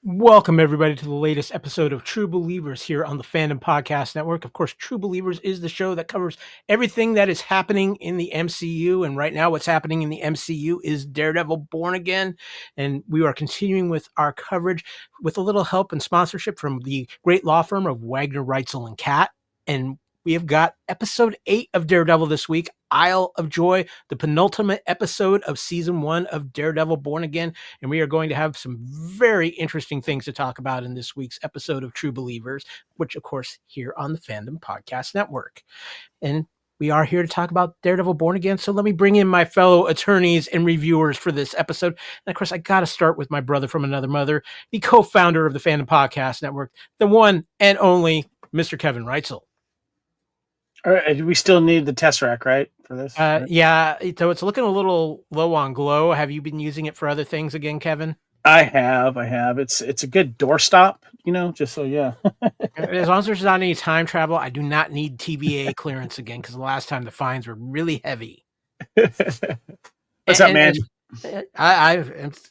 Welcome, everybody, to the latest episode of True Believers here on the Fandom Podcast Network. Of course, True Believers is the show that covers everything that is happening in the MCU. And right now, what's happening in the MCU is Daredevil Born Again. And we are continuing with our coverage with a little help and sponsorship from the great law firm of Wagner, Reitzel, and Cat. And we have got episode 8 of Daredevil this week, Isle of Joy, the penultimate episode of season 1 of Daredevil Born Again. And we are going to have some very interesting things to talk about in this week's episode of True Believers, which, of course, here on the Fandom Podcast Network. And we are here to talk about Daredevil Born Again. So let me bring in my fellow attorneys and reviewers for this episode. And of course, I got to start with my brother from another mother, the co-founder of the Fandom Podcast Network, the one and only Mr. Kevin Reitzel. All right, we still need the Tesseract, right, for this? Right? Yeah, so it's looking a little low on glow. Have you been using it for other things again, Kevin? I have. It's a good doorstop, just so, yeah. As long as there's not any time travel, I do not need TVA clearance again, because the last time the fines were really heavy. What's up, man?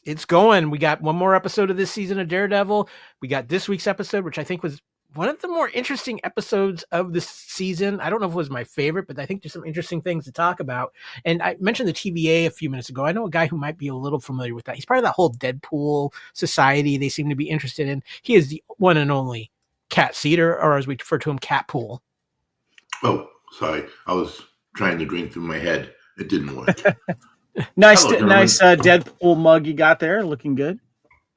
It's going. We got one more episode of this season of Daredevil. We got this week's episode, which I think was one of the more interesting episodes of this season. I don't know if it was my favorite, but I think there's some interesting things to talk about. And I mentioned the TVA a few minutes ago. I know a guy who might be a little familiar with that. He's part of that whole Deadpool society they seem to be interested in. He is the one and only Cat Cedar, or as we refer to him, Cat Pool. Oh, sorry. I was trying to drink through my head. It didn't work. Nice Deadpool mug you got there. Looking good.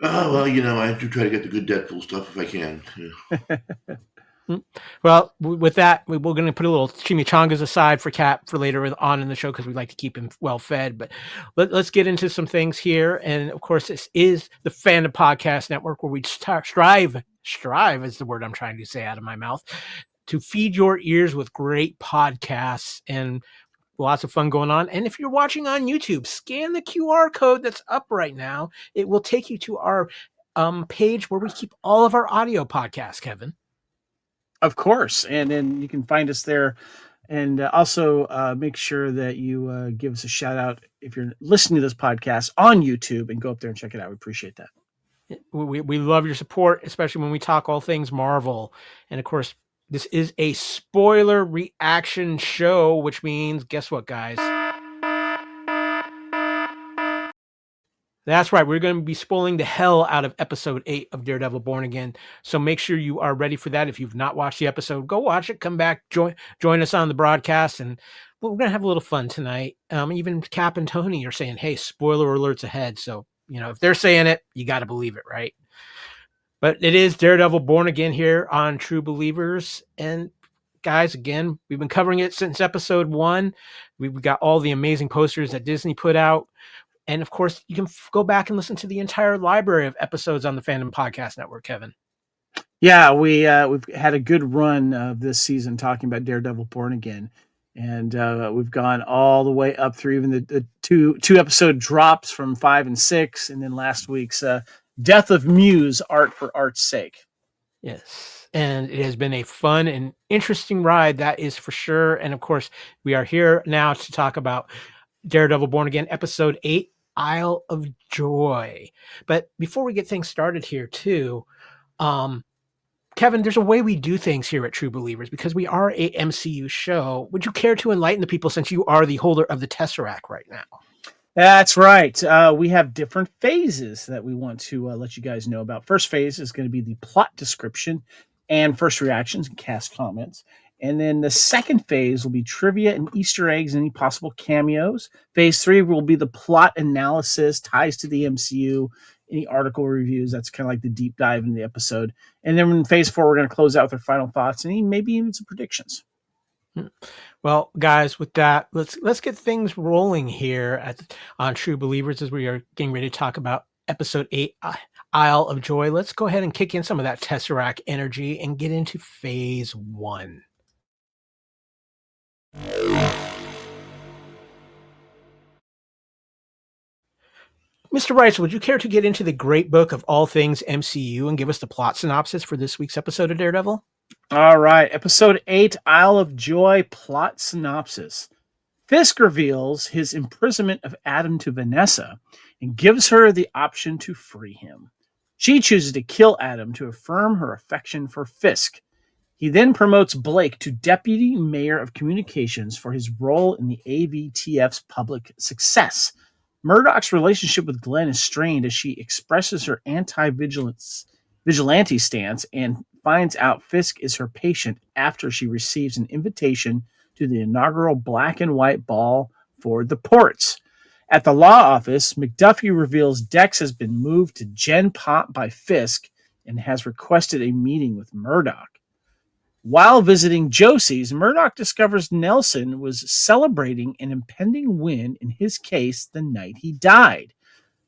Oh, well, I have to try to get the good Deadpool stuff if I can. Yeah. Well, with that, we're going to put a little chimichangas aside for Cat for later on in the show because we like to keep him well fed. But let's get into some things here. And of course, this is the Fandom Podcast Network, where we strive is the word I'm trying to say out of my mouth, to feed your ears with great podcasts and lots of fun going on. And if you're watching on YouTube, scan the QR code that's up right now. It will take you to our page where we keep all of our audio podcasts, Kevin. Of course. And then you can find us there. And also make sure that you give us a shout out if you're listening to this podcast on YouTube, and go up there and check it out. We appreciate that. We love your support, especially when we talk all things Marvel. And of course, this is a spoiler reaction show, which means, guess what, guys? That's right. We're going to be spoiling the hell out of episode 8 of Daredevil Born Again. So make sure you are ready for that. If you've not watched the episode, go watch it. Come back, join us on the broadcast, and we're going to have a little fun tonight. Even Cap and Tony are saying, hey, spoiler alerts ahead. So, if they're saying it, you got to believe it, right? But it is Daredevil Born Again here on True Believers. And guys, again, we've been covering it since episode 1. We've got all the amazing posters that Disney put out. And of course, you can go back and listen to the entire library of episodes on the Fandom Podcast Network, Kevin. Yeah, we've had a good run of this season talking about Daredevil Born Again. And we've gone all the way up through even the two episode drops from 5 and 6. And then last week's Death of Muse, Art for Art's Sake. Yes. And it has been a fun and interesting ride, that is for sure. And of course, we are here now to talk about Daredevil Born Again, episode 8, Isle of Joy. But before we get things started here too, Kevin, there's a way we do things here at True Believers because we are a MCU show. Would you care to enlighten the people, since you are the holder of the Tesseract right now? That's right. We have different phases that we want to let you guys know about. First phase is going to be the plot description and first reactions and cast comments. And then the second phase will be trivia and Easter eggs and any possible cameos. Phase 3 will be the plot analysis, ties to the MCU, any article reviews. That's kind of like the deep dive in the episode. And then in phase 4, we're going to close out with our final thoughts and maybe even some predictions. Well, guys, with that, let's get things rolling here on True Believers as we are getting ready to talk about episode 8, Isle of Joy. Let's go ahead and kick in some of that Tesseract energy and get into phase 1. Mr. Rice, would you care to get into the great book of all things MCU and give us the plot synopsis for this week's episode of Daredevil? All right. Episode 8, Isle of Joy, plot synopsis. Fisk reveals his imprisonment of Adam to Vanessa and gives her the option to free him. She chooses to kill Adam to affirm her affection for Fisk. He then promotes Blake to Deputy Mayor of Communications for his role in the AVTF's public success. Murdock's relationship with Glenn is strained as she expresses her vigilante stance and finds out Fisk is her patient after she receives an invitation to the inaugural black and white ball for the Ports. At the law office, McDuffie reveals Dex has been moved to Gen Pop by Fisk and has requested a meeting with Murdock. While visiting Josie's, Murdock discovers Nelson was celebrating an impending win in his case the night he died.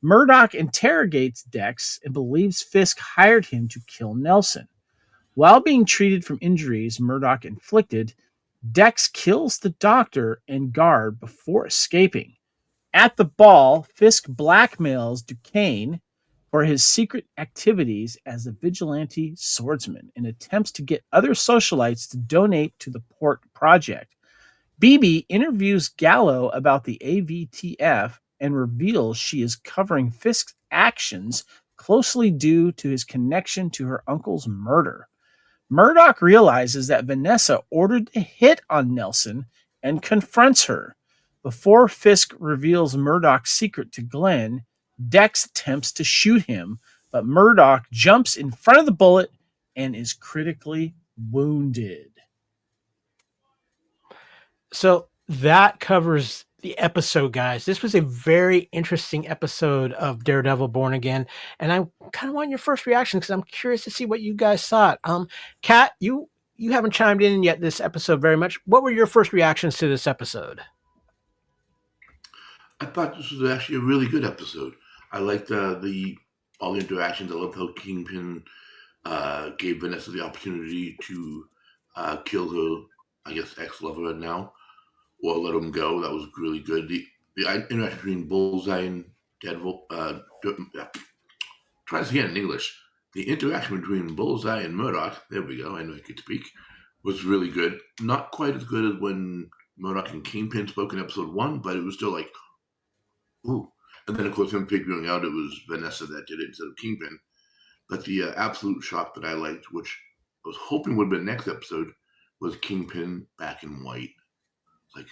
Murdock interrogates Dex and believes Fisk hired him to kill Nelson. While being treated from injuries Murdock inflicted, Dex kills the doctor and guard before escaping. At the ball, Fisk blackmails Duquesne for his secret activities as a vigilante swordsman and attempts to get other socialites to donate to the Port Project. BB interviews Gallo about the AVTF and reveals she is covering Fisk's actions closely due to his connection to her uncle's murder. Murdock realizes that Vanessa ordered a hit on Nelson and confronts her. Before Fisk reveals Murdock's secret to Glenn, Dex attempts to shoot him, but Murdock jumps in front of the bullet and is critically wounded. So that covers the episode, guys. This was a very interesting episode of Daredevil Born Again, and I kind of want your first reaction because I'm curious to see what you guys thought. Kat, you haven't chimed in yet this episode very much. What were your first reactions to this episode? I thought this was actually a really good episode. I liked all the interactions. I loved how Kingpin gave Vanessa the opportunity to kill her, I guess, ex-lover now, or let him go. That was really good. The interaction between Bullseye and Daredevil, try this again in English. The interaction between Bullseye and Murdock, there we go, I know I could speak, was really good. Not quite as good as when Murdock and Kingpin spoke in episode 1, but it was still like, ooh. And then, of course, him figuring out it was Vanessa that did it instead of Kingpin. But the absolute shock that I liked, which I was hoping would have been next episode, was Kingpin back in white. Like,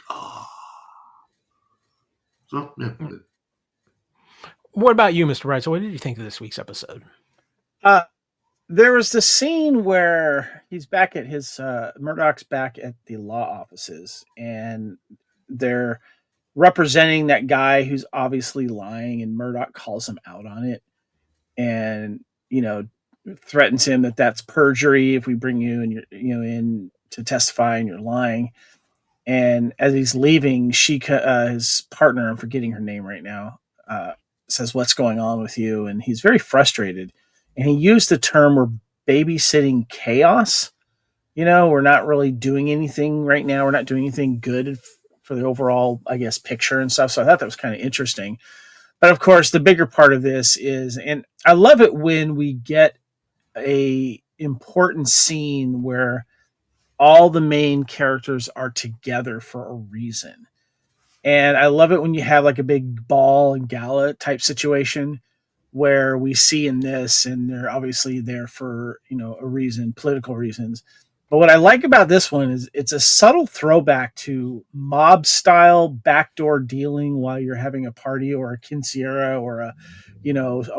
So, yeah. What about you, Mr. Wright? So what did you think of this week's episode? There was this scene where he's back at his, Murdock's back at the law offices, and they're representing that guy who's obviously lying, and Murdock calls him out on it and, threatens him that that's perjury if we bring you and you're, in to testify and you're lying. And as he's leaving, his partner, I'm forgetting her name right now, says, "What's going on with you?" And he's very frustrated. And he used the term, "We're babysitting chaos." We're not really doing anything right now. We're not doing anything good for the overall, I guess, picture and stuff. So I thought that was kind of interesting. But of course, the bigger part of this is, and I love it when we get a important scene where all the main characters are together for a reason. And I love it when you have like a big ball and gala type situation where we see in this, and they're obviously there for, a reason, political reasons. But what I like about this one is it's a subtle throwback to mob style backdoor dealing while you're having a party or a quinceañera or a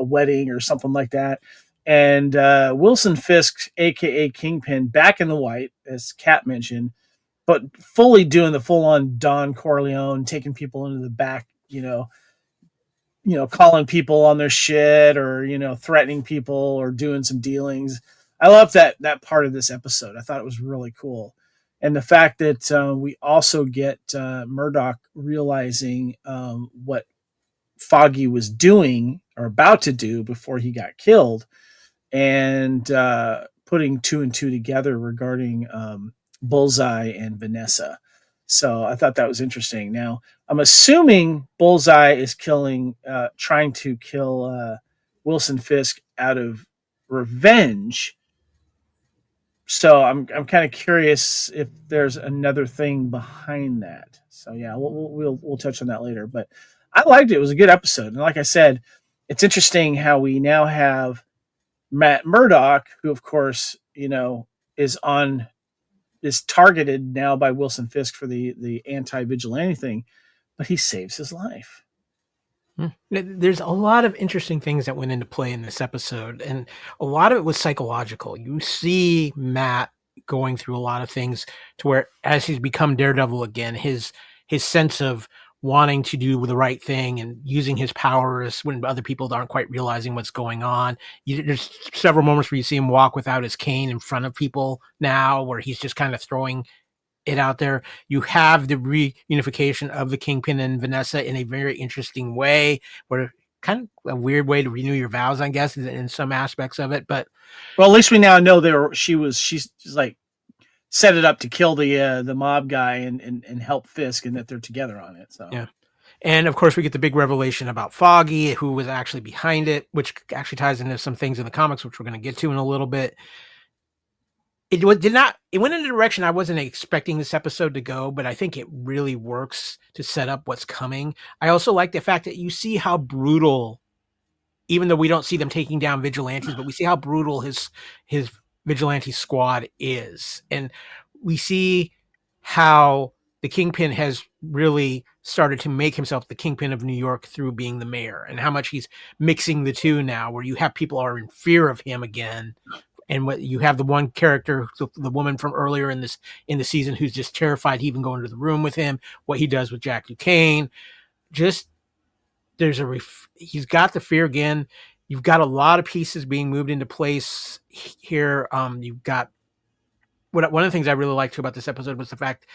wedding or something like that. And Wilson Fisk, aka Kingpin, back in the white, as Kat mentioned, but fully doing the full-on Don Corleone, taking people into the back, calling people on their shit or, threatening people or doing some dealings. I love that part of this episode. I thought it was really cool. And the fact that we also get Murdock realizing what Foggy was doing or about to do before he got killed, and putting 2 and 2 together regarding Bullseye and Vanessa. So I thought that was interesting. Now, I'm assuming Bullseye is trying to kill Wilson Fisk out of revenge. So I'm kind of curious if there's another thing behind that. So yeah, we'll touch on that later. But I liked it. It was a good episode, and like I said, it's interesting how we now have Matt Murdock, who of course is targeted now by Wilson Fisk for the anti-vigilante thing, but he saves his life. There's a lot of interesting things that went into play in this episode, and a lot of it was psychological. You see Matt going through a lot of things to where, as he's become Daredevil again, his sense of wanting to do the right thing and using his powers when other people aren't quite realizing what's going on. There's several moments where you see him walk without his cane in front of people now, where he's just kind of throwing it out there. You have the reunification of the Kingpin and Vanessa in a very interesting way, where kind of a weird way to renew your vows, I guess, in some aspects of it. But well, at least we now know she's like set it up to kill the mob guy and help Fisk, and that they're together on it. So yeah. And of course, we get the big revelation about Foggy, who was actually behind it, which actually ties into some things in the comics, which we're going to get to in a little bit. It went in a direction I wasn't expecting this episode to go, but I think it really works to set up what's coming. I also like the fact that you see how brutal, even though we don't see them taking down vigilantes, but we see how brutal his vigilante squad is. And we see how the Kingpin has really started to make himself the Kingpin of New York through being the mayor, and how much he's mixing the two now, where you have people are in fear of him again. And what you have the one character, the woman from earlier in the season, who's just terrified to even go into the room with him. What he does with Jack Duquesne, just he's got the fear again. You've got a lot of pieces being moved into place here. You've got one of the things I really liked about this episode was the fact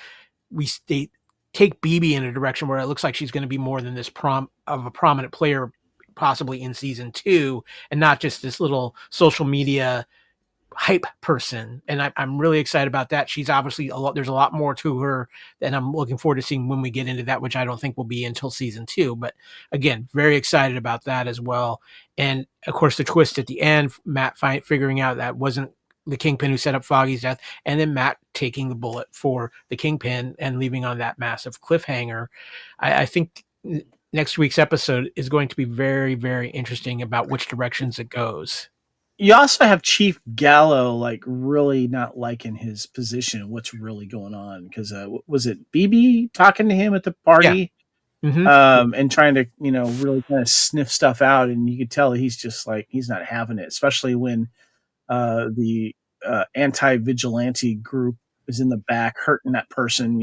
they take BB in a direction where it looks like she's going to be more than this of a prominent player, possibly in season 2, and not just this little social media hype person. And I'm really excited about that. She's obviously there's a lot more to her, and I'm looking forward to seeing when we get into that, which I don't think will be until season 2. But again, very excited about that as well. And of course, the twist at the end, Matt figuring out that wasn't the Kingpin who set up Foggy's death, and then Matt taking the bullet for the Kingpin and leaving on that massive cliffhanger. I think next week's episode is going to be very, very interesting about which directions it goes. You also have Chief Gallo like really not liking his position. What's really going on? Because was it BB talking to him at the party, and trying to really kind of sniff stuff out, and you could tell he's just like he's not having it, especially when the anti-vigilante group is in the back hurting that person,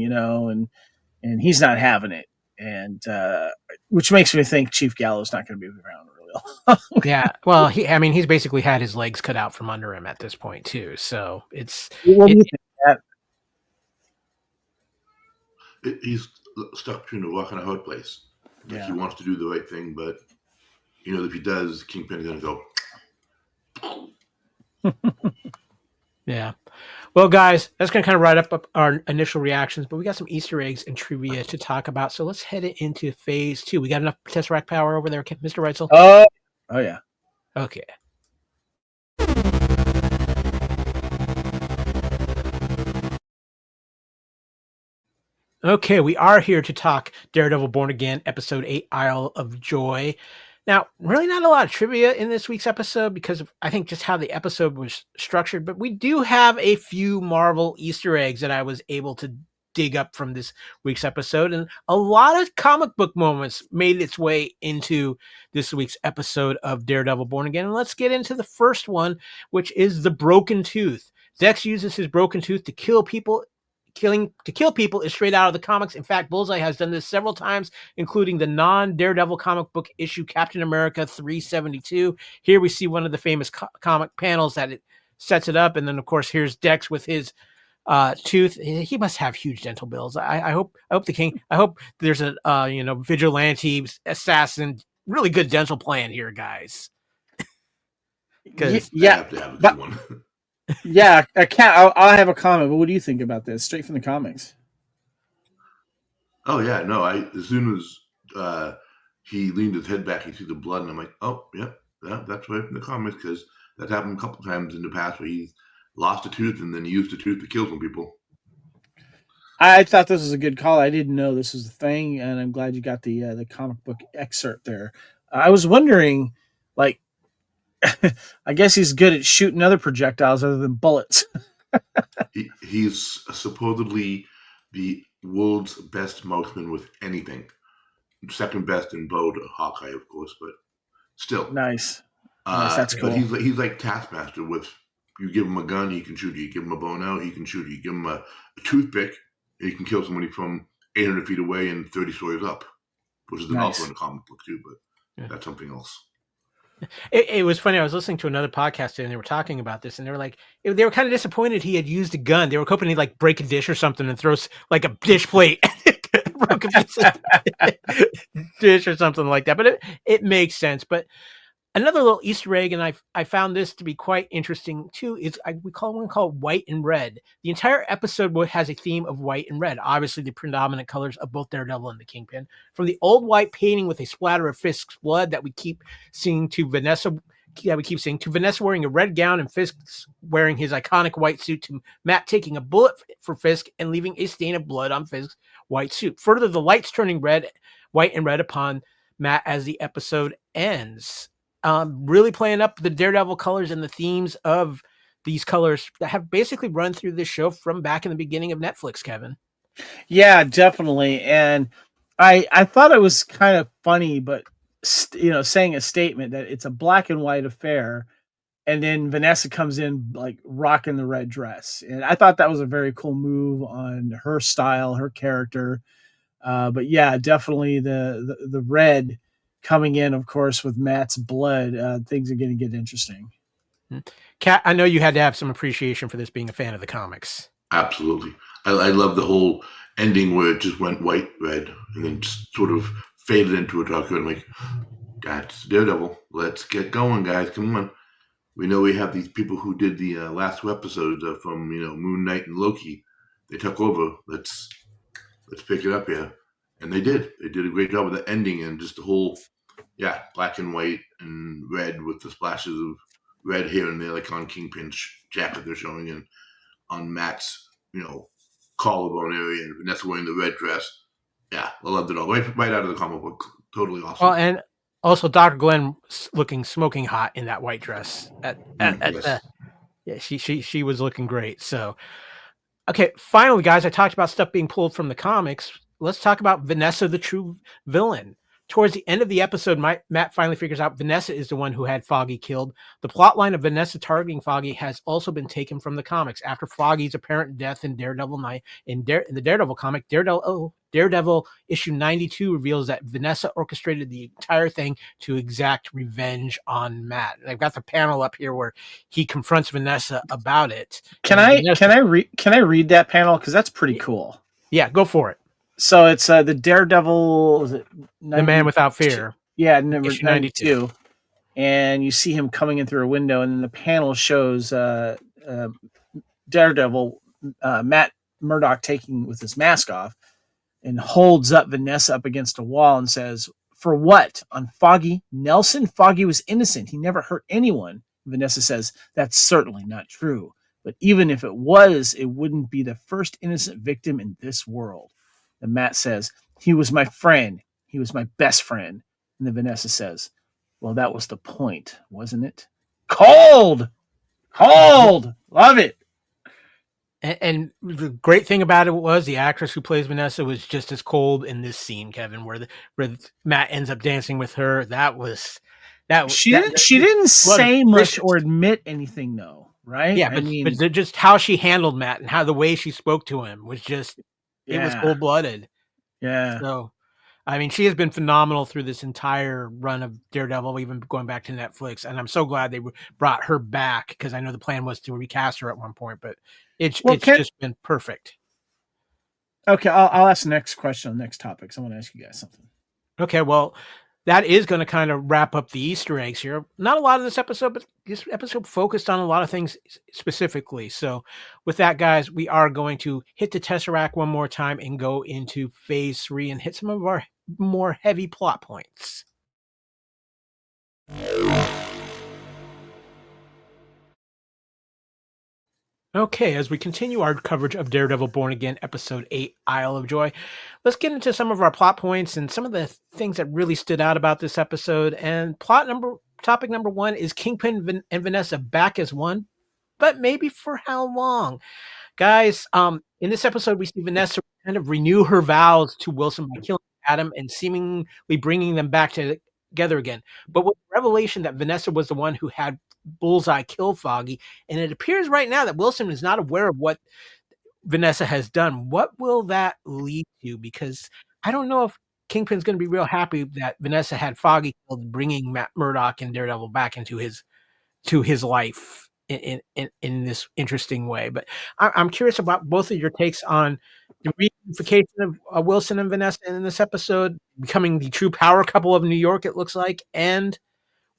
and he's not having it, and which makes me think Chief Gallo's not going to be around. Yeah, well, he's basically had his legs cut out from under him at this point too. So it's. What do you think? He's stuck between a rock and a hard place. Like he wants to do the right thing, but if he does, Kingpin's going to go. Yeah. Well, guys, that's going to kind of write up our initial reactions, but we got some Easter eggs and trivia to talk about. So let's head into phase 2. We got enough Tesseract power over there, Mr. Reitzel? Oh yeah. Okay. Okay, we are here to talk Daredevil Born Again, Episode 8, Isle of Joy. Now, really not a lot of trivia in this week's episode because of, I think, just how the episode was structured, but we do have a few Marvel Easter eggs that I was able to dig up from this week's episode, and a lot of comic book moments made its way into this week's episode of Daredevil Born Again. And let's get into the first one, which is the broken tooth. Zex uses his broken tooth to kill people. Killing people is straight out of the comics. In fact, Bullseye has done this several times, including the non-Daredevil comic book issue Captain America 372. Here we see one of the famous comic panels that it sets it up, and then of course here's Dex with his tooth. He must have huge dental bills. I hope there's a vigilante assassin, really good dental plan here, guys. Yeah, I'll have a comment, but what do you think about this? Straight from the comics. Oh yeah, no. As soon as he leaned his head back, you see the blood, and I'm like, oh yeah, that's right from the comics, because that happened a couple times in the past where he lost a tooth and then he used the tooth to kill some people. I thought this was a good call. I didn't know this was a thing, and I'm glad you got the comic book excerpt there. I was wondering, like, I guess he's good at shooting other projectiles other than bullets. He's supposedly the world's best marksman with anything. Second best in bow to Hawkeye, of course, but still. Nice. That's cool. But he's like Taskmaster with, you give him a gun, he can shoot you. You give him a bow and arrow, he can shoot you. You give him a toothpick, and he can kill somebody from 800 feet away and 30 stories up, which is also in the comic book too, but that's something else. It was funny. I was listening to another podcast today, and they were talking about this, and they were like, they were kind of disappointed he had used a gun. They were hoping he'd like break a dish or something and throw like a dish plate, broke a piece of dish or something like that. But it makes sense. But another little Easter egg, and I found this to be quite interesting too, is we call it white and red. The entire episode has a theme of white and red, obviously the predominant colors of both Daredevil and the Kingpin. From the old white painting with a splatter of Fisk's blood that we keep seeing to Vanessa wearing a red gown and Fisk wearing his iconic white suit, to Matt taking a bullet for Fisk and leaving a stain of blood on Fisk's white suit. Further, the lights turning white and red upon Matt as the episode ends. Really playing up the Daredevil colors and the themes of these colors that have basically run through this show from back in the beginning of Netflix, Kevin. Yeah, definitely. And I thought it was kind of funny, but saying a statement that it's a black and white affair, and then Vanessa comes in like rocking the red dress. And I thought that was a very cool move on her style, her character. But yeah, definitely the red coming in, of course, with Matt's blood, things are going to get interesting. Kat, I know you had to have some appreciation for this, being a fan of the comics. Absolutely. I love the whole ending where it just went white, red, and then just sort of faded into a darker, and like, that's Daredevil. Let's get going, guys. Come on. We know we have these people who did the last two episodes from Moon Knight and Loki. They took over. Let's pick it up here. And they did. They did a great job with the ending and just the whole, black and white and red with the splashes of red here and there, like on Kingpin's jacket they're showing, and on Matt's, collarbone area, and Vanessa wearing the red dress. Yeah, I loved it all. Right out of the comic book. Totally awesome. Well, and also Dr. Glenn looking smoking hot in that white dress. She was looking great. So, okay, finally, guys, I talked about stuff being pulled from the comics. Let's talk about Vanessa, the true villain. Towards the end of the episode, Matt finally figures out Vanessa is the one who had Foggy killed. The plotline of Vanessa targeting Foggy has also been taken from the comics. After Foggy's apparent death in Daredevil in the Daredevil comic, Daredevil issue 92 reveals that Vanessa orchestrated the entire thing to exact revenge on Matt. And I've got the panel up here where he confronts Vanessa about it. Can I read that panel, because that's pretty cool? Yeah, go for it. So it's the Daredevil, is it The Man Without Fear? Yeah, number 92. And you see him coming in through a window, and then the panel shows Daredevil, Matt Murdock, taking with his mask off, and holds up Vanessa up against a wall and says, "For what? On Foggy? Nelson? Foggy was innocent. He never hurt anyone." Vanessa says, "That's certainly not true. But even if it was, it wouldn't be the first innocent victim in this world." And Matt says, "He was my friend. He was my best friend." And then Vanessa says, "Well, that was the point, wasn't it?" Cold! Love it. And the great thing about it was the actress who plays Vanessa was just as cold in this scene, Kevin, where Matt ends up dancing with her. She didn't say much or admit anything, though, right? Yeah, but just how she handled Matt and how the way she spoke to him was just, it was cold-blooded. Yeah. So, I mean, she has been phenomenal through this entire run of Daredevil, even going back to Netflix. And I'm so glad they brought her back, because I know the plan was to recast her at one point, but it's just been perfect. Okay, I'll ask the next question on the next topic. So I want to ask you guys something. Okay, well, that is going to kind of wrap up the Easter eggs here. Not a lot of this episode, but this episode focused on a lot of things specifically. So with that, guys, we are going to hit the Tesseract one more time and go into phase 3 and hit some of our more heavy plot points. Okay, as we continue our coverage of Daredevil Born Again, Episode 8, Isle of Joy, let's get into some of our plot points and some of the things that really stood out about this episode. And plot number topic number one is Kingpin and Vanessa back as one, but maybe for how long? Guys, in this episode, we see Vanessa kind of renew her vows to Wilson by killing Adam and seemingly bringing them back together again. But with the revelation that Vanessa was the one who had Bullseye kill Foggy, and it appears right now that Wilson is not aware of what Vanessa has done. What will that lead to? Because I don't know if Kingpin's going to be real happy that Vanessa had Foggy killed, bringing Matt Murdock and Daredevil back into his life in this interesting way. But I'm curious about both of your takes on the reunification of Wilson and Vanessa in this episode, becoming the true power couple of New York, it looks like, and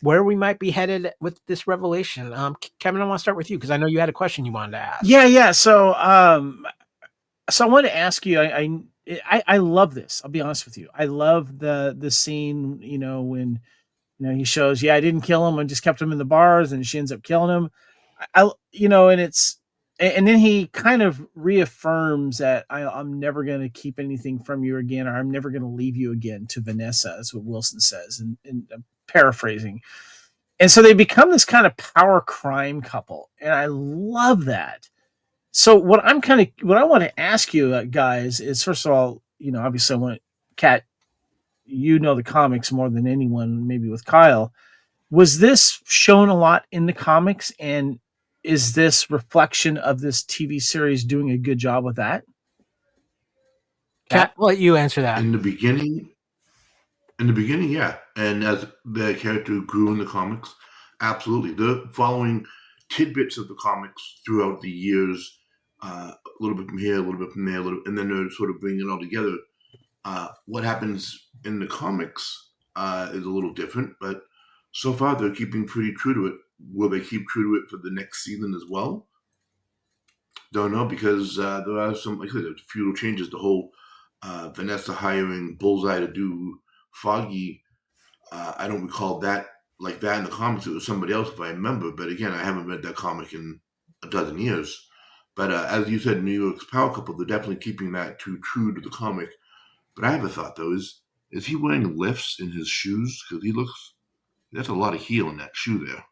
where we might be headed with this revelation. Kevin, I want to start with you because I know you had a question you wanted to ask. Yeah. So I wanted to ask you. I love this. I'll be honest with you. I love the scene. When he shows. Yeah, I didn't kill him. I just kept him in the bars, and she ends up killing him. And then he kind of reaffirms that I'm never going to keep anything from you again, or I'm never going to leave you again, to Vanessa. That's what Wilson says, and I'm paraphrasing. And so they become this kind of power crime couple, and I love that. So what I want to ask you guys is, first of all, obviously I want Kat, the comics more than anyone, maybe with Kyle. Was this shown a lot in the comics, and is this reflection of this TV series doing a good job with that? Kat, I'll let you answer that. In the beginning, yeah. And as the character grew in the comics, absolutely. They're following tidbits of the comics throughout the years, a little bit from here, a little bit from there, and then they're sort of bringing it all together. What happens in the comics is a little different, but so far they're keeping pretty true to it. Will they keep true to it for the next season as well? Don't know, because there are some, like I said, a few little changes. The whole Vanessa hiring Bullseye to do Foggy, I don't recall that like that in the comics. It was somebody else, if I remember. But again, I haven't read that comic in a dozen years. But as you said, New York's power couple, they're definitely keeping that too true to the comic. But I have a thought, though. Is he wearing lifts in his shoes? Because that's a lot of heel in that shoe there.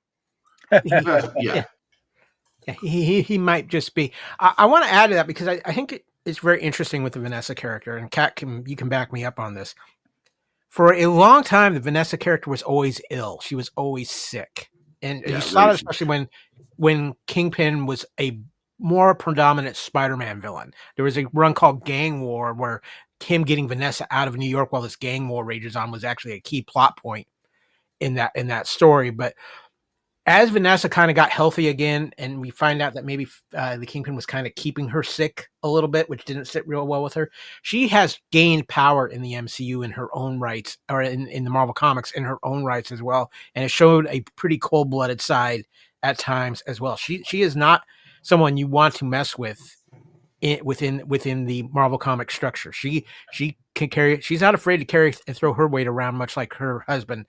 Yeah. He might just be. I want to add to that because I think it's very interesting with the Vanessa character, and Kat, you can back me up on this. For a long time, the Vanessa character was always ill. She was always sick, and you saw it especially when Kingpin was a more predominant Spider-Man villain. There was a run called Gang War where him getting Vanessa out of New York while this gang war rages on was actually a key plot point in that story. But as Vanessa kind of got healthy again, and we find out that maybe the Kingpin was kind of keeping her sick a little bit, which didn't sit real well with her, she has gained power in the MCU in her own rights, or in the Marvel Comics in her own rights as well. And it showed a pretty cold-blooded side at times as well. She is not someone you want to mess with within the Marvel comic structure. She can carry. She's not afraid to carry and throw her weight around, much like her husband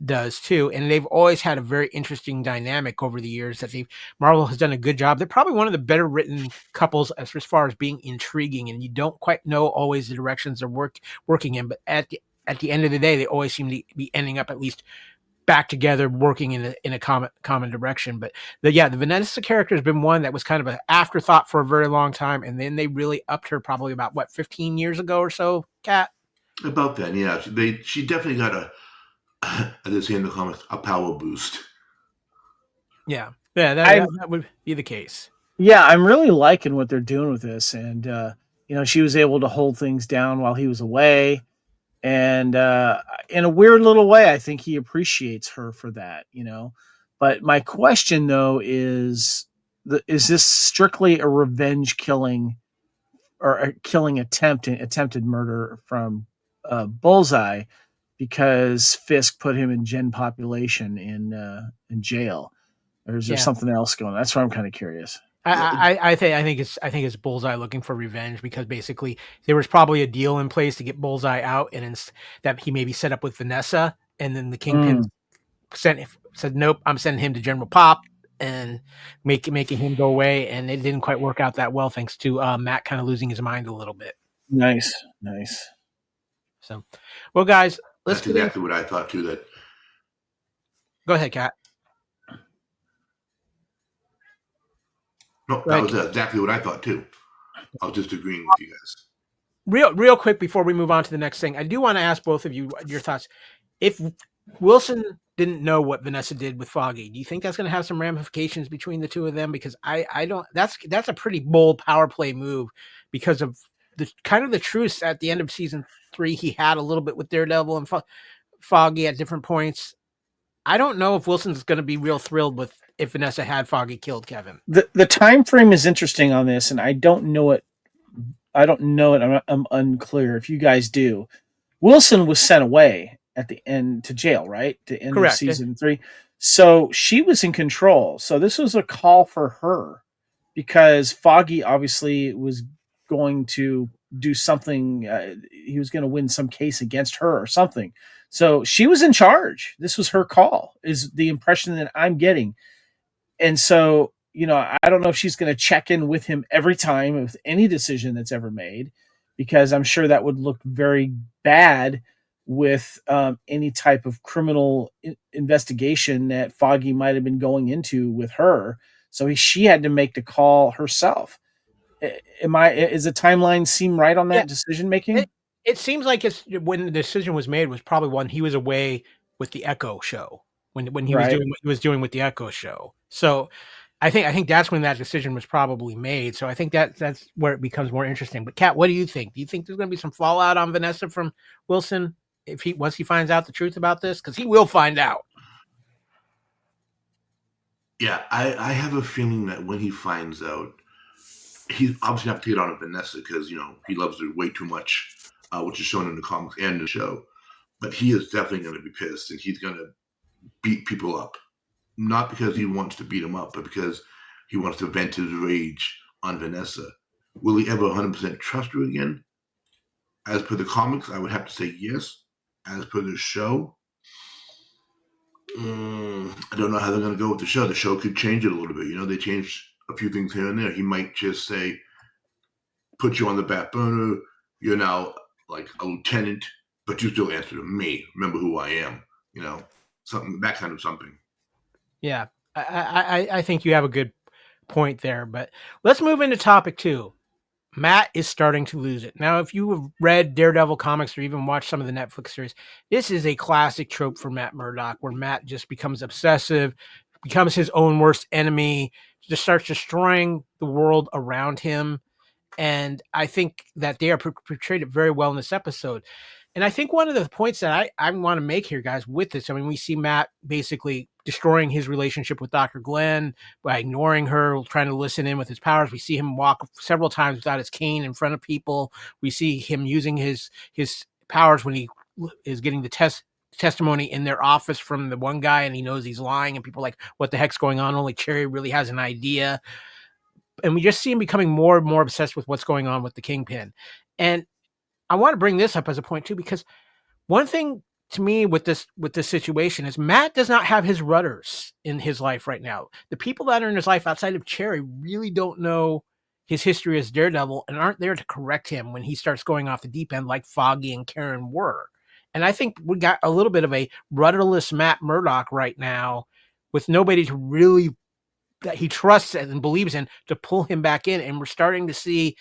does too. And they've always had a very interesting dynamic over the years that Marvel has done a good job. They're probably one of the better written couples as far as being intriguing, and you don't quite know always the directions they're working in, but at the end of the day, they always seem to be ending up at least back together, working in a common direction. But the Vanessa character has been one that was kind of an afterthought for a very long time, and then they really upped her probably about 15 years ago or so, Kat? About that, yeah. She definitely got as they say in the comics, a power boost. Yeah, that would be the case. Yeah, I'm really liking what they're doing with this, and she was able to hold things down while he was away, and in a weird little way, I think he appreciates her for that. But my question though is this strictly a revenge killing or a killing attempted murder from Bullseye? Because Fisk put him in gen population in jail, or is there something else going on? That's why I'm kind of curious. I think it's Bullseye looking for revenge, because basically there was probably a deal in place to get Bullseye out, and that he maybe set up with Vanessa, and then the Kingpin said nope, I'm sending him to General Pop and making him go away, and it didn't quite work out that well, thanks to Matt kind of losing his mind a little bit. Nice. So, well, guys. That's exactly what I thought too. That Go ahead, Kat. No, that was exactly what I thought too. I was just agreeing with you guys. Real quick before we move on to the next thing, I do want to ask both of you your thoughts. If Wilson didn't know what Vanessa did with Foggy, do you think that's going to have some ramifications between the two of them? Because I don't. That's a pretty bold power play move because of the kind of the truce at the end of season 3 he had a little bit with Daredevil and Foggy at different points. I don't know if Wilson's going to be real thrilled with if Vanessa had Foggy killed Kevin. The time frame is interesting on this, and I don't know it. I'm unclear if you guys do. Wilson was sent away at the end to jail, right? To end Correct. of season 3. So she was in control. So this was a call for her because Foggy obviously was going to do something. He was going to win some case against her or something. So she was in charge. This was her call, is the impression that I'm getting. And so, I don't know if she's going to check in with him every time with any decision that's ever made, because I'm sure that would look very bad with any type of criminal investigation that Foggy might have been going into with her. So she had to make the call herself. Is the timeline seem right on that decision making? It seems like it's when the decision was made was probably when he was away with the Echo show, when he was doing what he was doing with the Echo show. So I think that's when that decision was probably made. So I think that's where it becomes more interesting. But Kat, what do you think? Do you think there's going to be some fallout on Vanessa from Wilson once he finds out the truth about this? Because he will find out. Yeah, I have a feeling that when he finds out, he's obviously not to get on Vanessa because he loves her way too much, which is shown in the comics and the show. But he is definitely going to be pissed, and he's going to beat people up. Not because he wants to beat them up, but because he wants to vent his rage on Vanessa. Will he ever 100% trust her again? As per the comics, I would have to say yes. As per the show, I don't know how they're going to go with the show. The show could change it a little bit. They changed a few things here and there. He might just say, put you on the back burner. You're now like a lieutenant, but you still answer to me. Remember who I am. Something, that kind of something. Yeah, I think you have a good point there. But let's move into topic 2. Matt is starting to lose it. Now, if you have read Daredevil comics or even watched some of the Netflix series, this is a classic trope for Matt Murdock, where Matt just becomes obsessive, becomes his own worst enemy, just starts destroying the world around him. And I think that they are portrayed it very well in this episode. And I think one of the points that I want to make here, guys, with this, I mean, we see Matt basically destroying his relationship with Dr. Glenn by ignoring her, trying to listen in with his powers. We see him walk several times without his cane in front of people. We see him using his powers when he is getting the testimony in their office from the one guy, and he knows he's lying, and people are like, what the heck's going on? Only Cherry really has an idea. And we just see him becoming more and more obsessed with what's going on with the Kingpin. And I want to bring this up as a point too, because one thing to me with this situation is Matt does not have his rudders in his life right now. The people that are in his life outside of Cherry really don't know his history as Daredevil and aren't there to correct him when he starts going off the deep end like Foggy and Karen were. And I think we got a little bit of a rudderless Matt Murdock right now with nobody to really that he trusts and believes in to pull him back in. And we're starting to see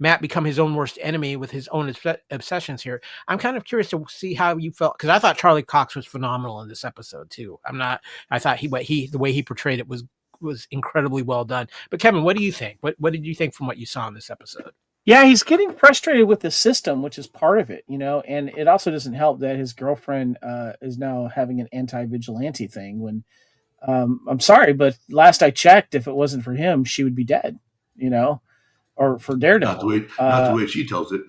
Matt become his own worst enemy with his own obsessions here. I'm kind of curious to see how you felt, because I thought Charlie Cox was phenomenal in this episode too. I thought the way he portrayed it was incredibly well done. But Kevin, what do you think? What did you think from what you saw in this episode? Yeah, he's getting frustrated with the system, which is part of it, and it also doesn't help that his girlfriend is now having an anti-vigilante thing when, I'm sorry, but last I checked, if it wasn't for him, she would be dead, or for Daredevil. Not the way she tells it.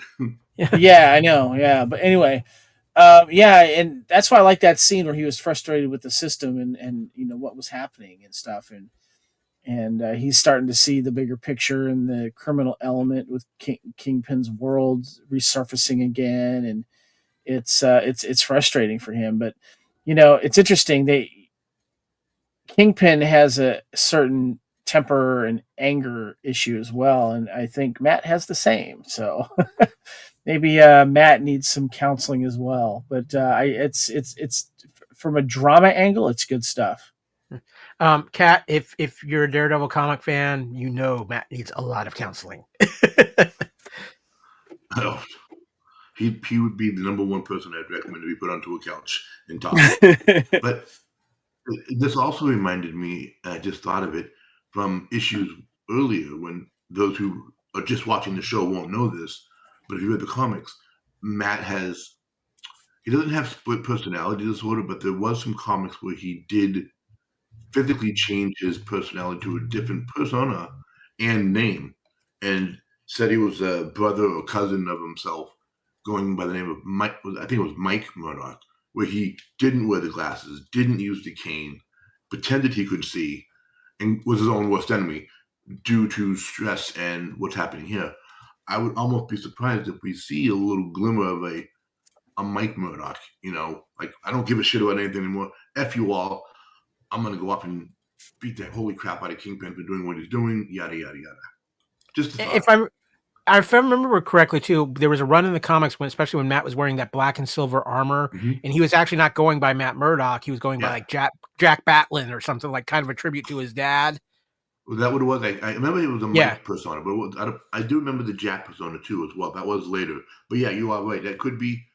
Yeah, I know. Yeah. But anyway, and that's why I like that scene where he was frustrated with the system and what was happening and stuff. And he's starting to see the bigger picture and the criminal element with Kingpin's world resurfacing again. And it's frustrating for him, but it's interesting. Kingpin has a certain temper and anger issue as well, and I think Matt has the same. So maybe Matt needs some counseling as well. But it's from a drama angle, it's good stuff. Kat, if you're a Daredevil comic fan, you know Matt needs a lot of counseling. Oh, he would be the number one person I'd recommend to be put onto a couch and talk. But this also reminded me, I just thought of it, from issues earlier when those who are just watching the show won't know this, but if you read the comics, Matt he doesn't have split personality disorder, but there was some comics where he did physically change his personality to a different persona and name, and said he was a brother or cousin of himself, going by the name of Mike. I think it was Mike Murdock, where he didn't wear the glasses, didn't use the cane, pretended he could see, and was his own worst enemy due to stress and what's happening here. I would almost be surprised if we see a little glimmer of a Mike Murdock. Like, I don't give a shit about anything anymore. F you all. I'm going to go up and beat the holy crap out of Kingpin for doing what he's doing, yada, yada, yada. Just if I remember correctly, too, there was a run in the comics, especially when Matt was wearing that black and silver armor, and he was actually not going by Matt Murdock. He was going by like Jack Batlin or something, like kind of a tribute to his dad. Was that what it was? I remember it was a Mike persona, but I do remember the Jack persona too as well. That was later. But yeah, you are right. That could be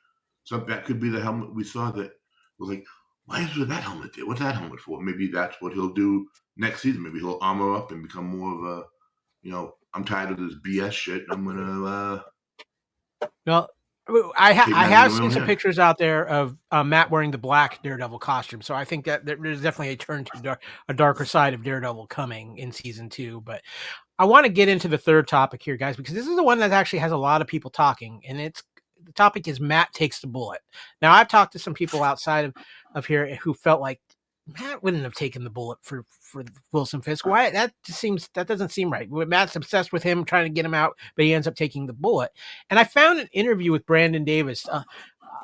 the helmet we saw that was like, why is there that helmet there? What's that helmet for? Maybe that's what he'll do next season. Maybe he'll armor up and become more of a, I'm tired of this BS shit. I'm gonna. Well, I have seen some pictures out there of Matt wearing the black Daredevil costume, so I think that there's definitely a turn to a darker side of Daredevil coming in season 2. But I want to get into the third topic here, guys, because this is the one that actually has a lot of people talking, and the topic is Matt takes the bullet. Now, I've talked to some people outside of here who felt like Matt wouldn't have taken the bullet for Wilson Fisk. Why? That doesn't seem right. Matt's obsessed with him, trying to get him out, but he ends up taking the bullet. And I found an interview with Brandon Davis,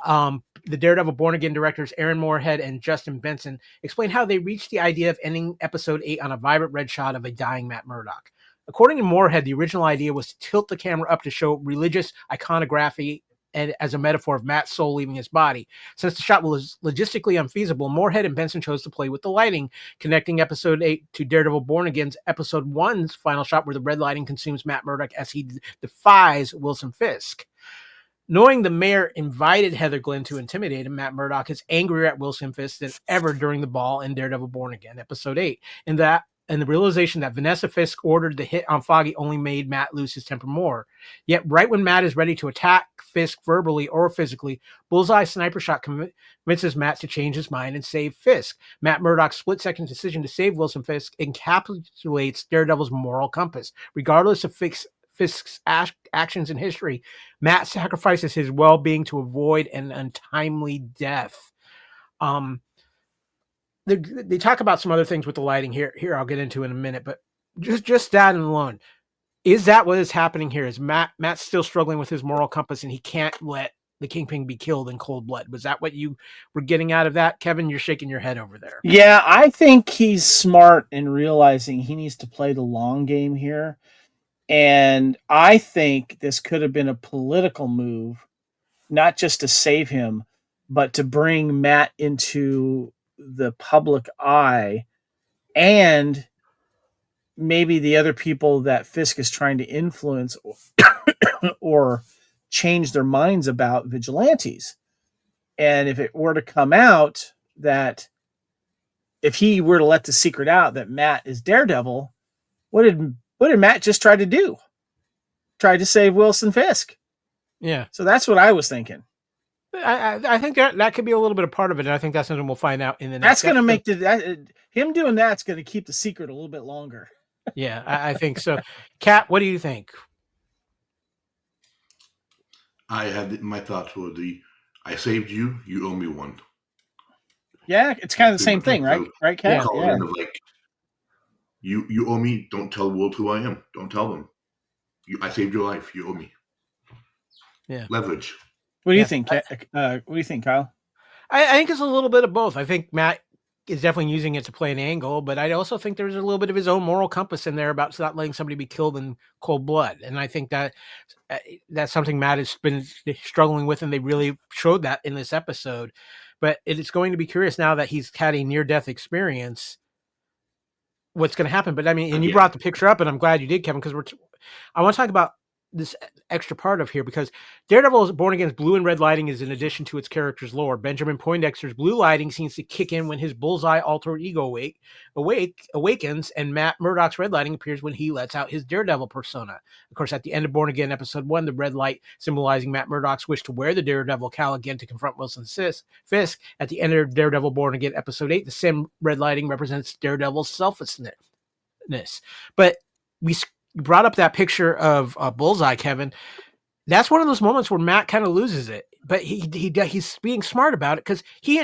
the Daredevil Born Again directors Aaron Moorhead and Justin Benson, explain how they reached the idea of ending episode 8 on a vibrant red shot of a dying Matt Murdock. According to Moorhead, the original idea was to tilt the camera up to show religious iconography and as a metaphor of Matt's soul leaving his body. Since the shot was logistically unfeasible, Moorhead and Benson chose to play with the lighting, connecting episode 8 to Daredevil Born Again's episode 1's final shot, where the red lighting consumes Matt Murdock as he defies Wilson Fisk. Knowing the mayor invited Heather Glenn to intimidate him, Matt Murdock is angrier at Wilson Fisk than ever during the ball in Daredevil Born Again, episode 8. And the realization that Vanessa Fisk ordered the hit on Foggy only made Matt lose his temper more. Yet right when Matt is ready to attack Fisk verbally or physically, Bullseye's sniper shot convinces Matt to change his mind and save Fisk. Matt Murdock's split-second decision to save Wilson Fisk encapsulates Daredevil's moral compass. Regardless of Fisk's actions in history, Matt sacrifices his well-being to avoid an untimely death. They talk about some other things with the lighting here. I'll get into in a minute, but just that alone, is that what is happening here? Is Matt's still struggling with his moral compass, and he can't let the Kingpin be killed in cold blood? Was that what you were getting out of that, Kevin? You're shaking your head over there. Yeah, I think he's smart in realizing he needs to play the long game here, and I think this could have been a political move, not just to save him, but to bring Matt into the public eye, and maybe the other people that Fisk is trying to influence or change their minds about vigilantes. And if it were to come out that if he were to let the secret out that Matt is Daredevil, what did Matt just try to do? Try to save Wilson Fisk. Yeah. So that's what I was thinking. I think that could be a little bit of part of it, and I think that's something we'll find out in the next. That's going to make him doing that's going to keep the secret a little bit longer. Yeah, I think so. Kat, what do you think? I had my thoughts were I saved you, you owe me one. Yeah, it's kind of the same thing, right? Right, Kat? Yeah. Of like, you owe me. Don't tell the world who I am. Don't tell them. I saved your life. You owe me. Yeah. Leverage. What do you think? What do you think, Kyle? I think it's a little bit of both. I think Matt is definitely using it to play an angle, but I also think there's a little bit of his own moral compass in there about not letting somebody be killed in cold blood. And I think that that's something Matt has been struggling with, and they really showed that in this episode. But it's going to be curious now that he's had a near-death experience, what's going to happen. But I mean, and you brought the picture up, and I'm glad you did, Kevin, because I want to talk about this extra part of here, because Daredevil's Born Again's blue and red lighting is in addition to its character's lore. Benjamin Poindexter's blue lighting seems to kick in when his Bullseye alter ego awakens, and Matt Murdock's red lighting appears when he lets out his Daredevil persona. Of course, at the end of Born Again episode 1, the red light symbolizing Matt Murdock's wish to wear the Daredevil cowl again to confront Wilson Fisk. At the end of Daredevil Born Again episode 8, the same red lighting represents Daredevil's selflessness. But we brought up that picture of Bullseye, Kevin. That's one of those moments where Matt kind of loses it, but he's being smart about it, because he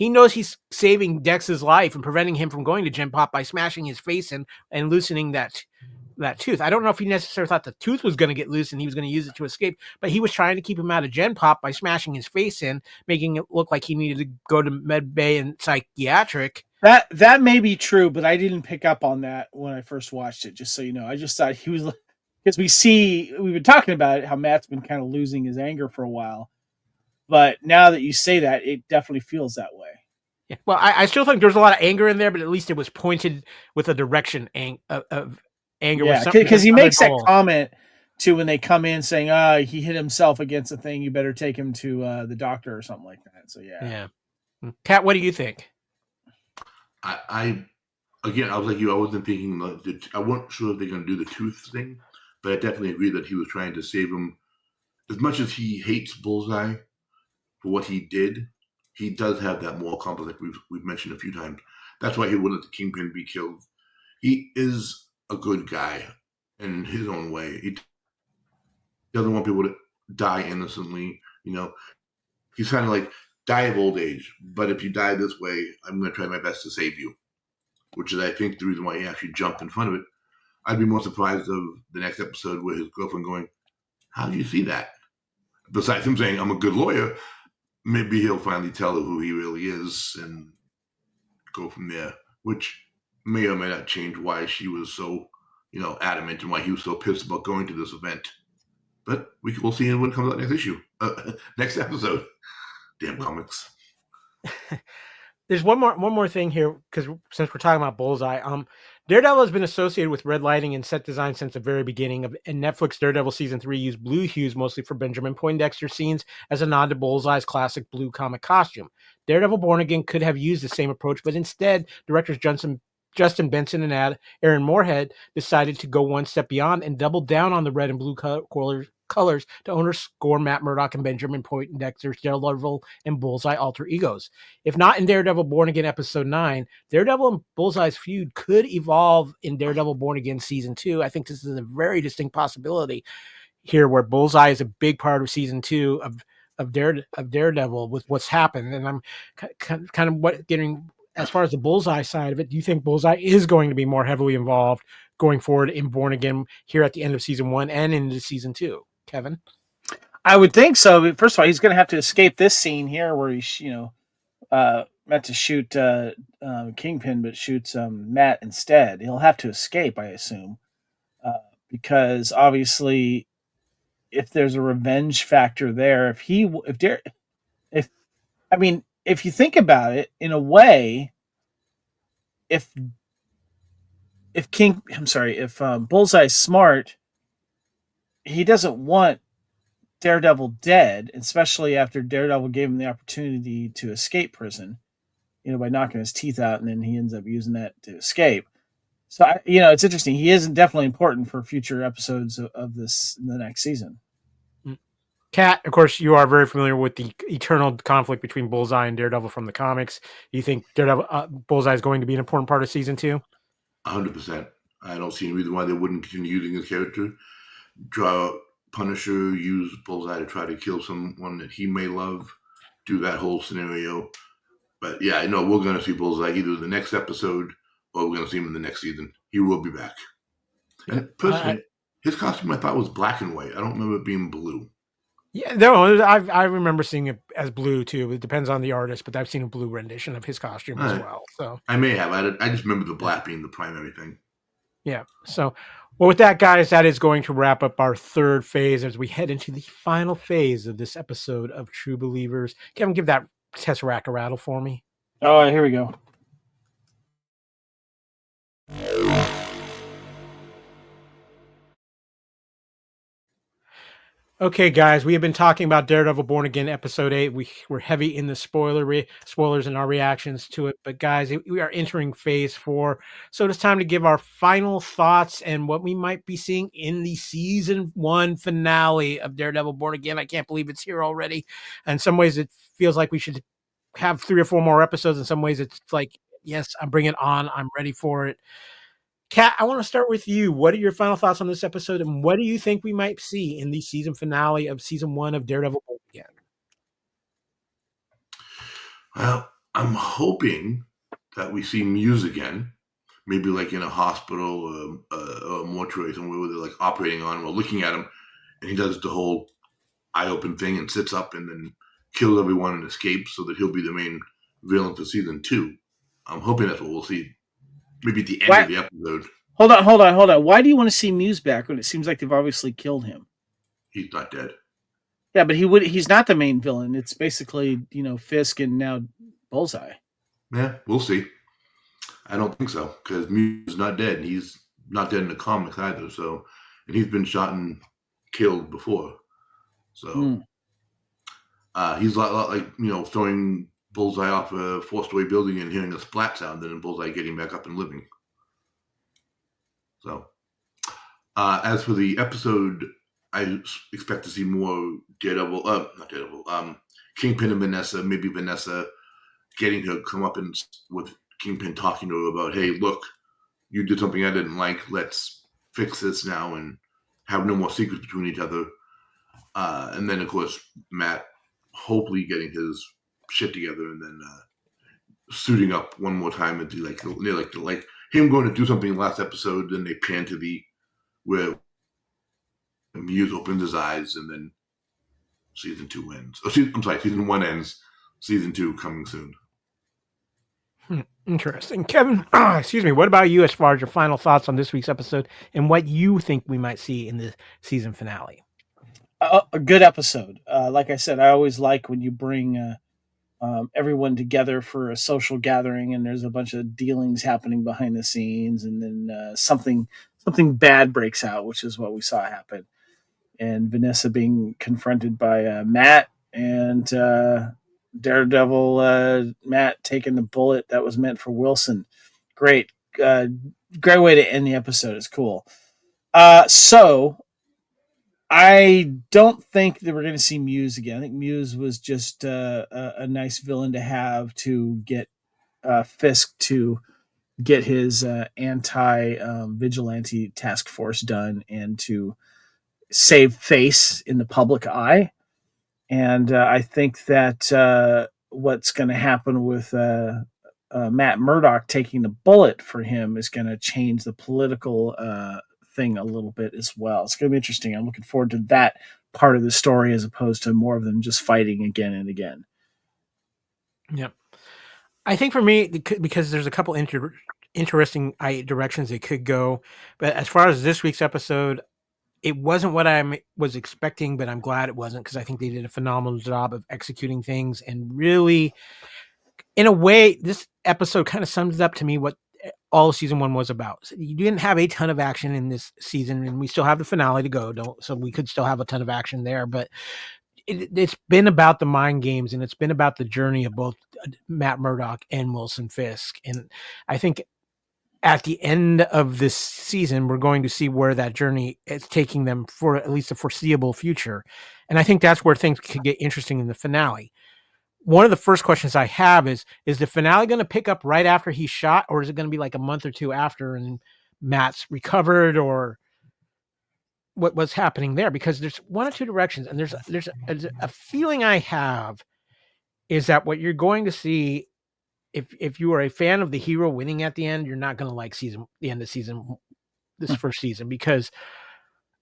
knows he's saving Dex's life and preventing him from going to Gen Pop by smashing his face in and loosening that tooth. I don't know if he necessarily thought the tooth was going to get loose and he was going to use it to escape, but he was trying to keep him out of Gen Pop by smashing his face in, making it look like he needed to go to Med Bay and psychiatric. That may be true, but I didn't pick up on that when I first watched it, just so you know. I just thought he was, because we've been talking about it, how Matt's been kind of losing his anger for a while. But now that you say that, it definitely feels that way. Yeah. Well, I still think there's a lot of anger in there, but at least it was pointed with a direction of anger. Yeah, because he makes that comment too when they come in saying, he hit himself against a thing, you better take him to the doctor or something like that. So, yeah. Kat, what do you think? I was like you. I wasn't thinking. I wasn't sure if they're going to do the tooth thing, but I definitely agree that he was trying to save him. As much as he hates Bullseye for what he did, he does have that moral compass, like we've mentioned a few times. That's why he wouldn't let the Kingpin be killed. He is a good guy in his own way. He doesn't want people to die innocently. He's kind of like, die of old age, but if you die this way, I'm going to try my best to save you, which is, I think, the reason why he actually jumped in front of it. I'd be more surprised of the next episode with his girlfriend going, how do you see that? Besides him saying, I'm a good lawyer, maybe he'll finally tell her who he really is and go from there, which may or may not change why she was so, adamant and why he was so pissed about going to this event. But we'll see when it comes out next episode. Damn comics. There's one more thing here, because since we're talking about Bullseye, Daredevil has been associated with red lighting and set design since the very beginning and Netflix Daredevil season 3 used blue hues mostly for Benjamin Poindexter scenes as a nod to Bullseye's classic blue comic costume. Daredevil Born Again could have used the same approach, but instead directors Justin Benson and Aaron Moorhead decided to go one step beyond and double down on the red and blue colors to underscore Matt Murdock and Benjamin Poindexter's Daredevil and Bullseye alter egos. If not in Daredevil Born Again episode 9, Daredevil and Bullseye's feud could evolve in Daredevil Born Again season 2. I think this is a very distinct possibility here, where Bullseye is a big part of season 2 of Daredevil with what's happened. And I'm kind of getting, as far as the Bullseye side of it, do you think Bullseye is going to be more heavily involved going forward in Born Again here at the end of season 1 and into season 2? Kevin? I would think so. First of all, he's going to have to escape this scene here where he's, meant to shoot Kingpin, but shoots Matt instead. He'll have to escape, I assume, because obviously, if there's a revenge factor there, if you think about it, in a way, if Bullseye's smart, he doesn't want Daredevil dead, especially after Daredevil gave him the opportunity to escape prison, by knocking his teeth out, and then he ends up using that to escape. So, it's interesting. He is definitely important for future episodes of this in the next season. Kat, of course, you are very familiar with the eternal conflict between Bullseye and Daredevil from the comics. Do you think Bullseye is going to be an important part of season 2? 100%. I don't see any reason why they wouldn't continue using his character. Draw Punisher, use Bullseye to try to kill someone that he may love, do that whole scenario. But yeah, I know we're going to see Bullseye either in the next episode or we're going to see him in the next season. He will be back. And personally, his costume I thought was black and white. I don't remember it being blue. Yeah, no, I remember seeing it as blue too. It depends on the artist, but I've seen a blue rendition of his costume as well. So I may have. I just remember the black being the primary thing. Yeah. So, well, with that, guys, that is going to wrap up our third phase as we head into the final phase of this episode of True Believers. Kevin, give that Tesseract rattle for me? Oh, here we go. Okay, guys, we have been talking about Daredevil Born Again episode 8. We're heavy in the spoilers in our reactions to it. But guys, we are entering phase 4. So it's time to give our final thoughts and what we might be seeing in the season 1 finale of Daredevil Born Again. I can't believe it's here already. In some ways, it feels like we should have 3 or 4 more episodes. In some ways, it's like, yes, I'm bringing it on. I'm ready for it. Kat, I want to start with you. What are your final thoughts on this episode, and what do you think we might see in the season finale of season 1 of Daredevil again? Well, I'm hoping that we see Muse again, maybe like in a hospital or a mortuary somewhere where they're like operating on him or looking at him, and he does the whole eye open thing and sits up and then kills everyone and escapes, so that he'll be the main villain for season 2. I'm hoping that's what we'll see. Maybe at the end of the episode. Hold on. Why do you want to see Muse back when it seems like they've obviously killed him? He's not dead. Yeah, but he's not the main villain. It's basically, Fisk and now Bullseye. Yeah, we'll see. I don't think so, because Muse is not dead. He's not dead in the comics either. So, and he's been shot and killed before. So, he's like throwing Bullseye off a 4-story building and hearing a splat sound, and then Bullseye getting back up and living. So, as for the episode, I expect to see more Kingpin and Vanessa, maybe Vanessa getting her come up and with Kingpin talking to her about, hey, look, you did something I didn't like. Let's fix this now and have no more secrets between each other. And then, of course, Matt hopefully getting his shit together and then suiting up one more time and like him going to do something last episode. Then they pan to where Muse opens his eyes and then season 2 ends. Season 1 ends. Season 2 coming soon. Interesting. Kevin, excuse me, what about you as far as your final thoughts on this week's episode and what you think we might see in the season finale? A good episode. Like I said, I always like when you bring everyone together for a social gathering and there's a bunch of dealings happening behind the scenes, and then something bad breaks out, which is what we saw happen. And Vanessa being confronted by Matt, and Daredevil Matt taking the bullet that was meant for Wilson. Great way to end the episode. It's cool. So I don't think that we're going to see Muse again. I think Muse was just a nice villain to have to get Fisk to get his anti-vigilante task force done and to save face in the public eye. And I think that what's going to happen with Matt Murdock taking the bullet for him is going to change the political thing a little bit as well. It's going to be interesting. I'm looking forward to that part of the story as opposed to more of them just fighting again and again. Yep. I think for me, because there's a couple interesting directions it could go, but as far as this week's episode, it wasn't what I was expecting, but I'm glad it wasn't, because I think they did a phenomenal job of executing things. And really, in a way, this episode kind of sums up to me what all season 1 was about. So you didn't have a ton of action in this season, and we still have the finale to go. So we could still have a ton of action there, but it's been about the mind games, and it's been about the journey of both Matt Murdock and Wilson Fisk. And I think at the end of this season, we're going to see where that journey is taking them for at least a foreseeable future. And I think that's where things could get interesting in the finale. One of the first questions I have is the finale going to pick up right after he's shot, or is it going to be like a month or two after and Matt's recovered, or what's happening there? Because there's one or two directions, and there's a feeling I have is that what you're going to see, if you are a fan of the hero winning at the end, you're not going to like the end of this first season, because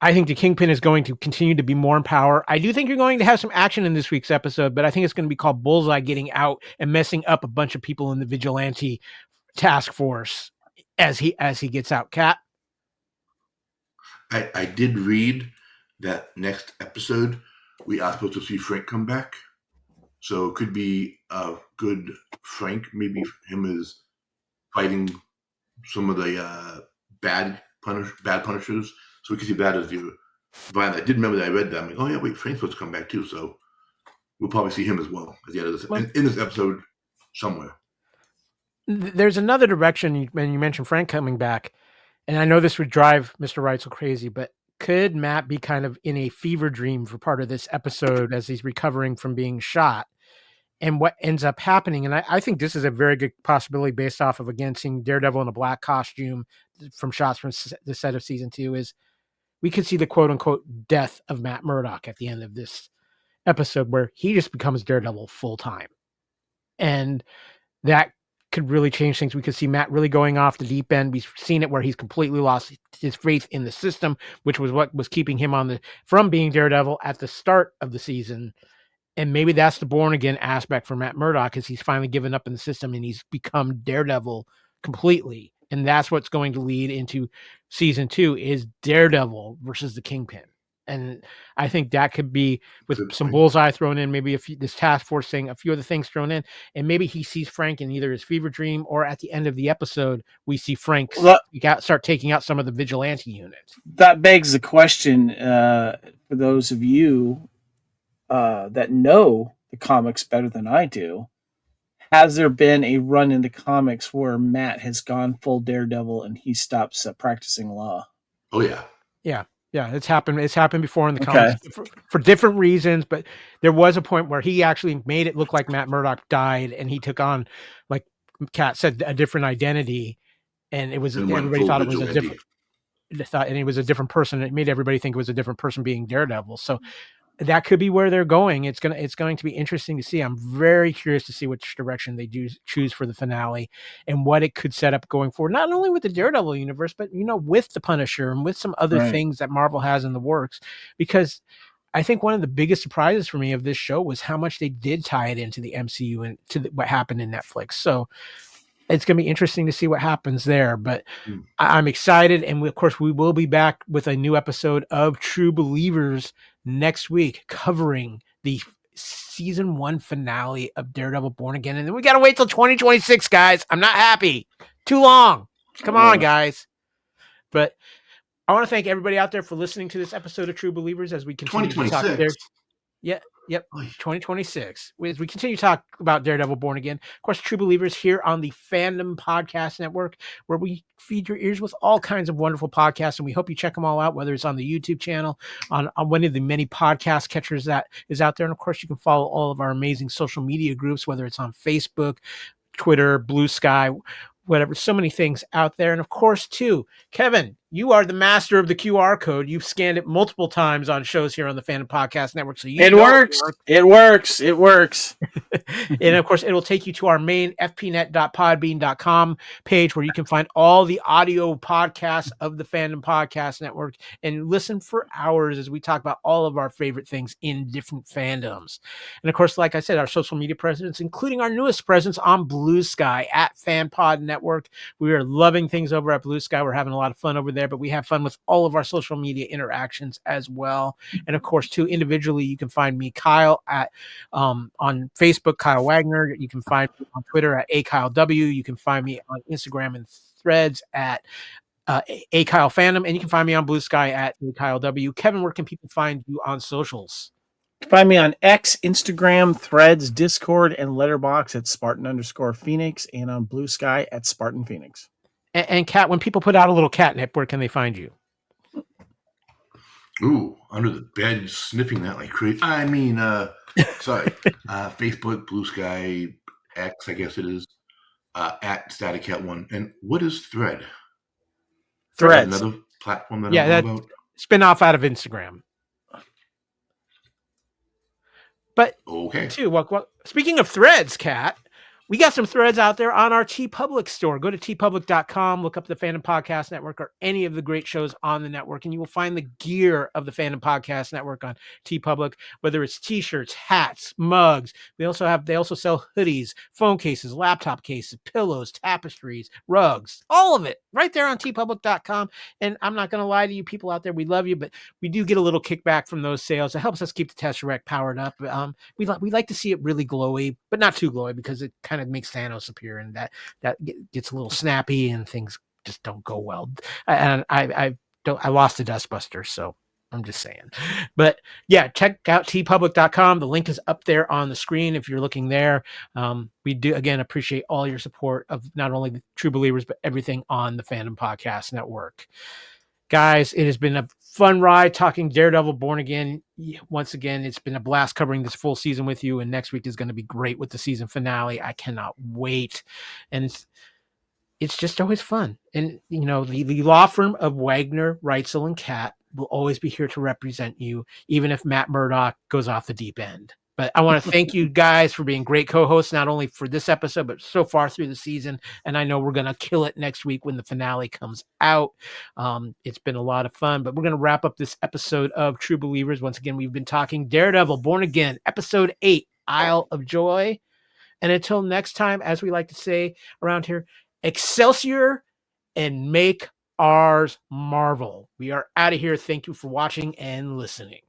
I think the Kingpin is going to continue to be more in power. I do think you're going to have some action in this week's episode, but I think it's going to be called Bullseye getting out and messing up a bunch of people in the vigilante task force as he gets out. Kat? I did read that next episode we are supposed to see Frank come back. So it could be a good Frank. Maybe him is fighting some of the bad Punishers. So we could see that as the violent. I did remember that I read that. I'm like, oh yeah, wait, Frank's supposed to come back too. So we'll probably see him as well at the end of this in this episode somewhere. There's another direction, when you mentioned Frank coming back, and I know this would drive Mr. Reitzel crazy, but could Matt be kind of in a fever dream for part of this episode as he's recovering from being shot? And what ends up happening, and I think this is a very good possibility based off of, again, seeing Daredevil in a black costume from shots from the set of season 2, is we could see the quote unquote death of Matt Murdock at the end of this episode, where he just becomes Daredevil full time. And that could really change things. We could see Matt really going off the deep end. We've seen it where he's completely lost his faith in the system, which was what was keeping him from being Daredevil at the start of the season. And maybe that's the born again aspect for Matt Murdock, is he's finally given up in the system and he's become Daredevil completely. And that's what's going to lead into season 2, is Daredevil versus the Kingpin. And I think that could be with some bullseye thrown in, maybe this task force thing, a few other things thrown in, and maybe he sees Frank in either his fever dream, or at the end of the episode, we see Frank start taking out some of the vigilante units. That begs the question, for those of you that know the comics better than I do, has there been a run in the comics where Matt has gone full Daredevil and he stops practicing law? Oh yeah. Yeah, it's happened. It's happened before in the comics for different reasons, but there was a point where he actually made it look like Matt Murdock died, and he took on, like Kat said, a different identity, and it was everybody thought it was a different. And it was a different person. It made everybody think it was a different person being Daredevil. So that could be where they're going. It's going to be interesting to see. I'm very curious to see which direction they do choose for the finale and what it could set up going forward, not only with the Daredevil universe, but, with the Punisher and with some other things that Marvel has in the works. Because I think one of the biggest surprises for me of this show was how much they did tie it into the MCU and to what happened in Netflix. So it's going to be interesting to see what happens there, but I'm excited. And of course, we will be back with a new episode of True Believers next week, covering the season 1 finale of Daredevil Born Again. And then we got to wait till 2026, guys. I'm not happy. Too long. Come on, guys. But I want to thank everybody out there for listening to this episode of True Believers as we continue to talk there. Yep. 2026. As we continue to talk about Daredevil Born Again, of course, True Believers here on the Fandom Podcast Network, where we feed your ears with all kinds of wonderful podcasts, and we hope you check them all out, whether it's on the YouTube channel, on one of the many podcast catchers that is out there. And of course, you can follow all of our amazing social media groups, whether it's on Facebook, Twitter, Blue Sky, whatever, so many things out there. And of course, too, Kevin, you are the master of the QR code. You've scanned it multiple times on shows here on the Fandom Podcast Network. So it works. It works. And of course, it will take you to our main fpnet.podbean.com page, where you can find all the audio podcasts of the Fandom Podcast Network and listen for hours as we talk about all of our favorite things in different fandoms. And of course, like I said, our social media presence, including our newest presence on Blue Sky at FanPod Network. We are loving things over at Blue Sky. We're having a lot of fun over there, but we have fun with all of our social media interactions as well. And of course, too, individually, you can find me, Kyle, at on Facebook, Kyle Wagner. You can find me on Twitter at AKyleW. You can find me on Instagram and Threads at AKyle Fandom, and you can find me on Blue Sky at AKyleW. Kevin, where can people find you on socials? Find me on X, Instagram, Threads, Discord, and Letterboxd at Spartan_Phoenix, and on Blue Sky at Spartan Phoenix. And Kat, when people put out a little catnip, where can they find you? Ooh, under the bed, sniffing that like crazy. Sorry. Facebook, Blue Sky, X, I guess it is, at StaticCat1. And what is Thread? Threads. Another platform that I know about? Spin off out of Instagram. But, okay. too, well, speaking of Threads, Kat, We got some threads out there on our TeePublic store. Go to tpublic.com, look up the Fandom Podcast Network or any of the great shows on the network, and you will find the gear of the Fandom Podcast Network on TeePublic, whether it's t-shirts, hats, mugs. They also sell hoodies, phone cases, laptop cases, pillows, tapestries, rugs, all of it right there on tpublic.com. And I'm not going to lie to you people out there. We love you, but we do get a little kickback from those sales. It helps us keep the Tesseract powered up. We like to see it really glowy, but not too glowy because it kind of makes Thanos appear, and that gets a little snappy and things just don't go well. And I lost a Dustbuster, so I'm just saying. But yeah, check out tpublic.com. The link is up there on the screen if you're looking there. We do again appreciate all your support of not only the True Believers but everything on the Fandom Podcast Network. Guys, it has been a fun ride talking Daredevil Born Again. Once again, it's been a blast covering this full season with you, and next week is going to be great with the season finale. I cannot wait. And it's just always fun. And, the law firm of Wagner, Reitzel, and Cat will always be here to represent you, even if Matt Murdock goes off the deep end. But I want to thank you guys for being great co-hosts, not only for this episode, but so far through the season. And I know we're going to kill it next week when the finale comes out. It's been a lot of fun, but we're going to wrap up this episode of True Believers. Once again, we've been talking Daredevil, Born Again, episode 8, Isle of Joy. And until next time, as we like to say around here, Excelsior and make ours marvel. We are out of here. Thank you for watching and listening.